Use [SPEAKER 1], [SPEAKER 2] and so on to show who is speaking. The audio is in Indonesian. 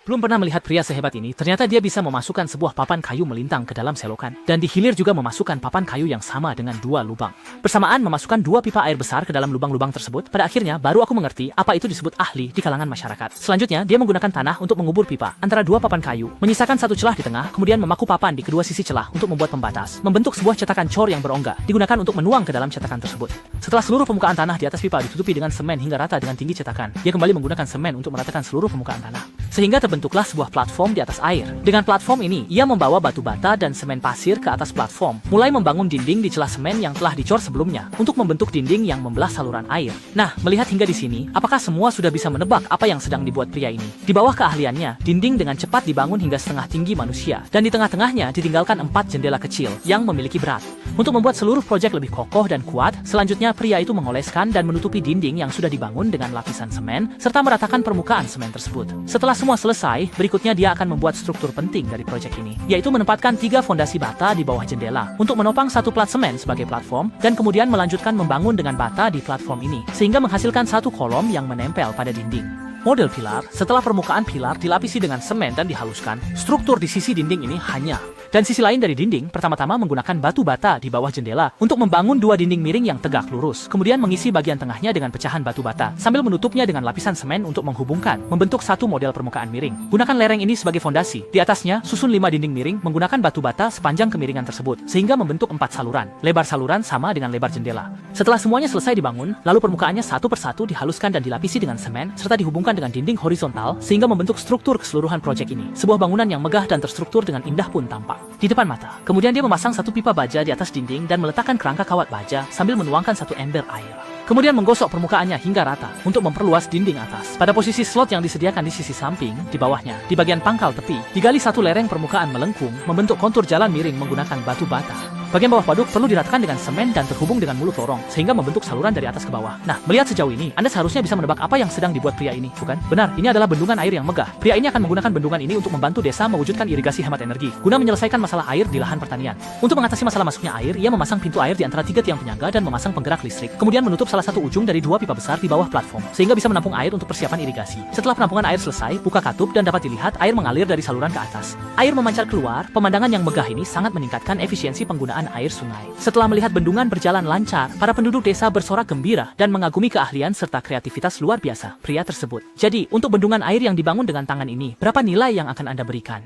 [SPEAKER 1] Belum pernah melihat pria sehebat ini, ternyata dia bisa memasukkan sebuah papan kayu melintang ke dalam selokan. Dan di hilir juga memasukkan papan kayu yang sama dengan 2 lubang. Bersamaan memasukkan 2 pipa air besar ke dalam lubang-lubang tersebut, pada akhirnya baru aku mengerti apa itu disebut ahli di kalangan masyarakat. Selanjutnya, dia menggunakan tanah untuk mengubur pipa antara 2 papan kayu, menyisakan 1 celah di tengah, kemudian memaku papan di kedua sisi celah untuk membuat pembatas, membentuk sebuah cetakan cor yang berongga, digunakan untuk menuang ke dalam cetakan tersebut. Setelah seluruh permukaan tanah di atas pipa ditutupi dengan semen hingga rata dengan tinggi cetakan, dia kembali menggunakan semen untuk meratakan seluruh permukaan tanah. Sehingga terbentuklah sebuah platform di atas air. Dengan platform ini, ia membawa batu bata dan semen pasir ke atas platform, mulai membangun dinding di celah semen yang telah dicor sebelumnya, untuk membentuk dinding yang membelah saluran air. Nah, melihat hingga di sini, apakah semua sudah bisa menebak apa yang sedang dibuat pria ini? Di bawah keahliannya, dinding dengan cepat dibangun hingga setengah tinggi manusia, dan di tengah-tengahnya ditinggalkan 4 jendela kecil yang memiliki berat. Untuk membuat seluruh proyek lebih kokoh dan kuat, selanjutnya pria itu mengoleskan dan menutupi dinding yang sudah dibangun dengan lapisan semen, serta meratakan permukaan semen tersebut. Setelah semua selesai, berikutnya dia akan membuat struktur penting dari proyek ini, yaitu menempatkan 3 fondasi bata di bawah jendela, untuk menopang 1 plat semen sebagai platform, dan kemudian melanjutkan membangun dengan bata di platform ini, sehingga menghasilkan 1 kolom yang menempel pada dinding. Model pilar, setelah permukaan pilar dilapisi dengan semen dan dihaluskan, struktur di sisi dinding ini hanya. Dan sisi lain dari dinding, pertama-tama menggunakan batu bata di bawah jendela untuk membangun 2 dinding miring yang tegak lurus, kemudian mengisi bagian tengahnya dengan pecahan batu bata, sambil menutupnya dengan lapisan semen untuk menghubungkan, membentuk 1 model permukaan miring. Gunakan lereng ini sebagai fondasi. Di atasnya, susun 5 dinding miring menggunakan batu bata sepanjang kemiringan tersebut, sehingga membentuk 4 saluran. Lebar saluran sama dengan lebar jendela. Setelah semuanya selesai dibangun, lalu permukaannya satu persatu dihaluskan dan dilapisi dengan semen, serta dihubungkan dengan dinding horizontal, sehingga membentuk struktur keseluruhan proyek ini. Sebuah bangunan yang megah dan terstruktur dengan indah pun tampak di depan mata. Kemudian dia memasang 1 pipa baja di atas dinding dan meletakkan kerangka kawat baja sambil menuangkan 1 ember air. Kemudian menggosok permukaannya hingga rata untuk memperluas dinding atas. Pada posisi slot yang disediakan di sisi samping, di bawahnya, di bagian pangkal tepi, digali 1 lereng permukaan melengkung, membentuk kontur jalan miring menggunakan batu bata. Bagian bawah waduk perlu diratakan dengan semen dan terhubung dengan mulut lorong, sehingga membentuk saluran dari atas ke bawah. Nah, melihat sejauh ini, Anda seharusnya bisa menebak apa yang sedang dibuat pria ini, bukan? Benar, ini adalah bendungan air yang megah. Pria ini akan menggunakan bendungan ini untuk membantu desa mewujudkan irigasi hemat energi, guna menyelesaikan masalah air di lahan pertanian. Untuk mengatasi masalah masuknya air, ia memasang pintu air di antara 3 tiang penyangga dan memasang penggerak listrik, kemudian menutup salah satu ujung dari 2 pipa besar di bawah platform, sehingga bisa menampung air untuk persiapan irigasi. Setelah penampungan air selesai, buka katup dan dapat dilihat air mengalir dari saluran ke atas. Air memancar keluar, pemandangan yang megah ini sangat meningkatkan efisiensi penggunaan air sungai. Setelah melihat bendungan berjalan lancar, para penduduk desa bersorak gembira dan mengagumi keahlian serta kreativitas luar biasa pria tersebut. Jadi, untuk bendungan air yang dibangun dengan tangan ini, berapa nilai yang akan Anda berikan?